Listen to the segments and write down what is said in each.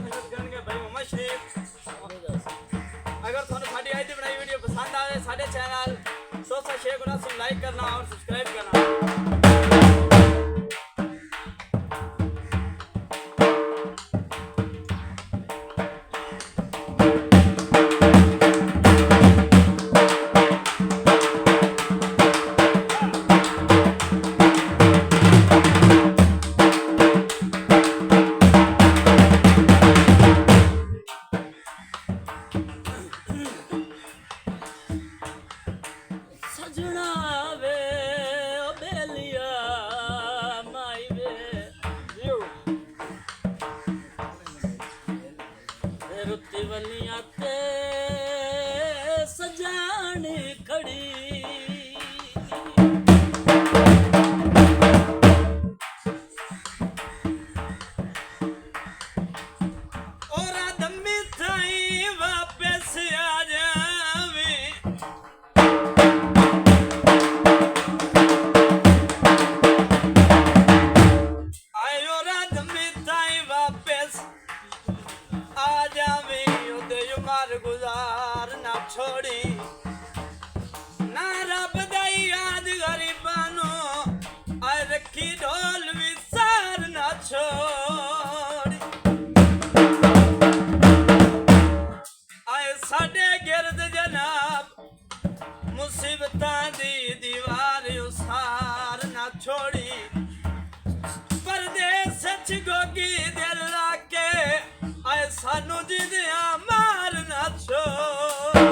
मेहनत करनगे भाई मोहम्मद शरीफ। अगर थानू साडी आज दी बनाई वीडियो पसंद आवे साडे चैनल सोसा शेयर गुना से लाइक करना और सब्सक्राइब करना। सजना वे ओ बेलिया माई वे रुत्ती वलियां ते सजानी खड़ी और दम्मी थाई वापस आ जावे आयो रात में ताई वापस आ जावे उदय मार गुजार ना छोड़ी ना रब दाई याद गरीबानो आय रखी ढोल विसार ना छोड़ी आय साडे गिरद जनाब मुसीबतां दी दीवार उसार ना छोड़ी परदेस सच गोगी दिल लाके आए सानू जिंदिया मार ना छोड़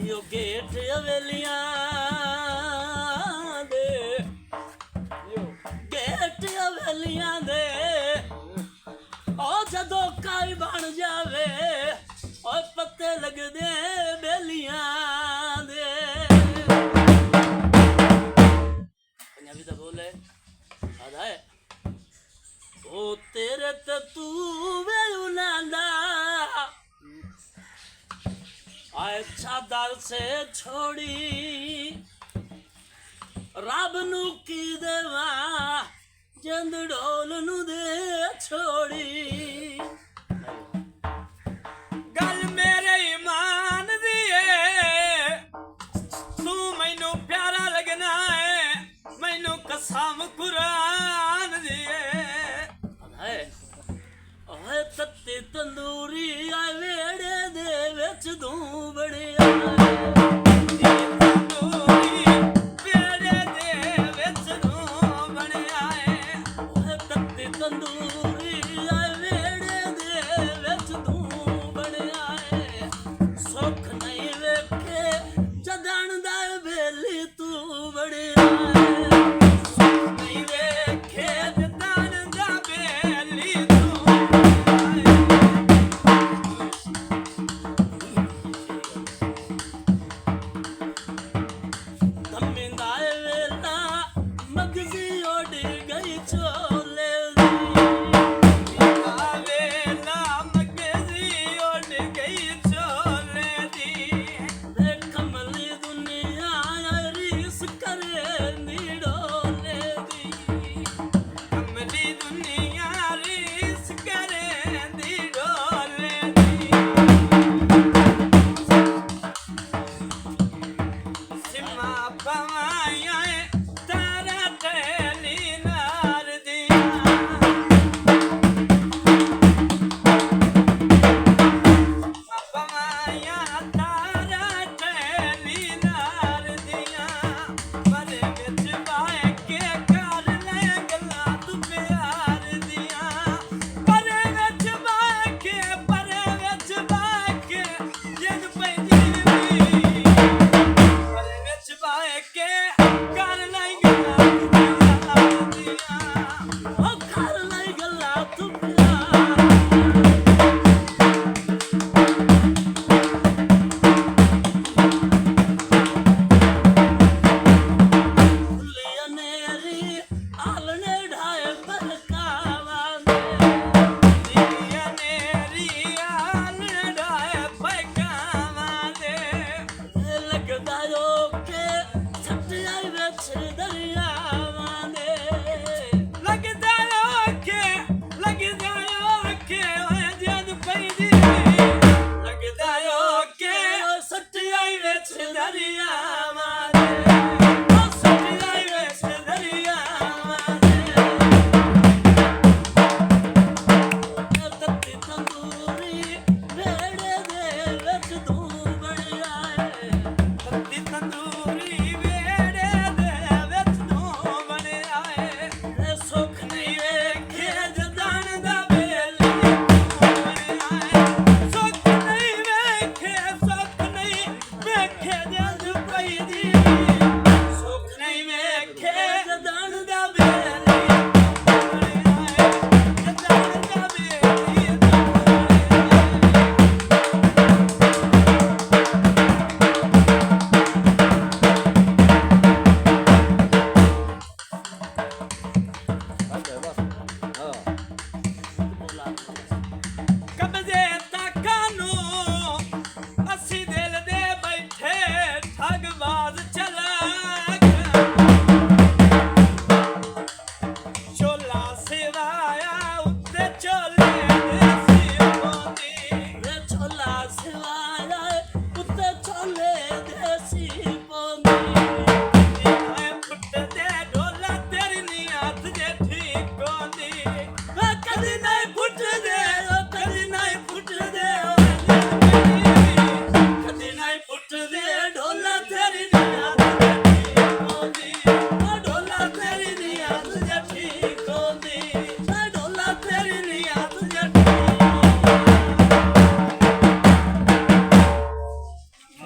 यो गेट हवेलियां दे गेट हवेलियां दे ओ जदों काई बन जावे और पत्ते लगदे बेलियां दे पंजाबी तो बोले आधा है ओ तेरे ते तू वे उनांदा आए चादर से छोड़ी रब नू की देवा जंद ढोल नू दे छोड़ी